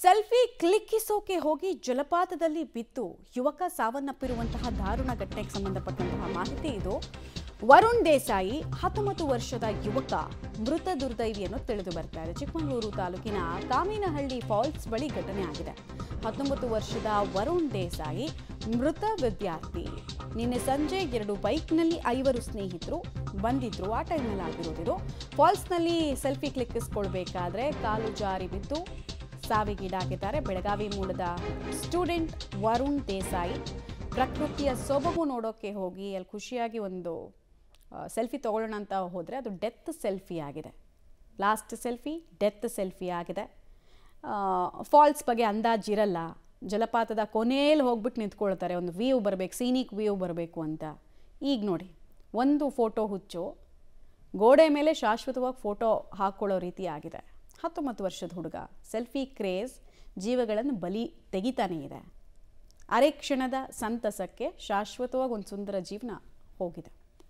Selfie ಕ್ಲಿಕ್ಕಿಸೋಕೆ ಹೋಗಿ ಜಲಪಾತದಲ್ಲಿ ಬಿದ್ದು ಯುವಕ ಸಾವನ್ನಪ್ಪಿರುವಂತಹ ದಾರುಣ ಘಟನೆಗೆ ಸಂಬಂಧಪಟ್ಟಂತಹ ಮಾಹಿತಿ ಇದು. ವರುಣ್ ದೇಸಾಯಿ 19 ವರ್ಷದ ಯುವಕ ಮೃತ ದುರ್ದೈವಿಯನ್ನು ತಿಳಿದು ಬರ್ತಾ ಇದೆ. ಚಿಕ್ಕಮಗಳೂರು ತಾಲೂಕಿನ ಕಾಮಿನಹಳ್ಳಿ ಫಾಲ್ಸ್ ಬಳಿ ಘಟನೆ ಆಗಿದೆ. 19 ವರ್ಷದ ವರುಣ್ ದೇಸಾಯಿ ಮೃತ ವಿದ್ಯಾರ್ಥಿ. ನಿನ್ನೆ ಸಂಜೆ 2 ಬೈಕ್ನಲ್ಲಿ 5 ಸ್ನೇಹಿತರು ಬಂದಿದ್ರು. ಆ ಟೈಮ್ನಲ್ಲಿ ಆಗಿರೋದಿದು. ಫಾಲ್ಸ್ನಲ್ಲಿ ಸೆಲ್ಫಿ ಕ್ಲಿಕ್ಕಿಸ್ಕೊಳ್ಬೇಕಾದ್ರೆ ಕಾಲು ಜಾರಿ ಬಿದ್ದು ಸಾವಿಗೀಡಾಗಿದ್ದಾರೆ. ಬೆಳಗಾವಿ ಮೂಲದ ಸ್ಟೂಡೆಂಟ್ ವರುಣ್ ದೇಸಾಯಿ ಪ್ರಕೃತಿಯ ಸೊಬಗು ನೋಡೋಕ್ಕೆ ಹೋಗಿ ಅಲ್ಲಿ ಖುಷಿಯಾಗಿ ಒಂದು ಸೆಲ್ಫಿ ತಗೊಳ್ಳೋಣ ಅಂತ ಹೋದರೆ ಅದು ಡೆತ್ ಸೆಲ್ಫಿ ಆಗಿದೆ. ಲಾಸ್ಟ್ ಸೆಲ್ಫಿ ಡೆತ್ ಸೆಲ್ಫಿ ಆಗಿದೆ. ಫಾಲ್ಸ್ ಬಗ್ಗೆ ಅಂದಾಜಿರಲ್ಲ. ಜಲಪಾತದ ಕೊನೆಯಲ್ಲಿ ಹೋಗ್ಬಿಟ್ಟು ನಿಂತ್ಕೊಳ್ತಾರೆ, ಒಂದು ವ್ಯೂ ಬರಬೇಕು, ಸೀನಿಕ್ ವ್ಯೂ ಬರಬೇಕು ಅಂತ. ಈಗ ನೋಡಿ, ಒಂದು ಫೋಟೋ ಹುಚ್ಚು ಗೋಡೆ ಮೇಲೆ ಶಾಶ್ವತವಾಗಿ ಫೋಟೋ ಹಾಕ್ಕೊಳ್ಳೋ ರೀತಿ ಆಗಿದೆ. 19 ವರ್ಷದ ಹುಡುಗ. ಸೆಲ್ಫಿ ಕ್ರೇಜ್ ಜೀವಗಳನ್ನು ಬಲಿ ತೆಗಿತಾನೇ ಇದೆ. ಅರೆ ಕ್ಷಣದ ಸಂತಸಕ್ಕೆ ಶಾಶ್ವತವಾಗಿ ಒಂದು ಸುಂದರ ಜೀವನ ಹೋಗಿದೆ.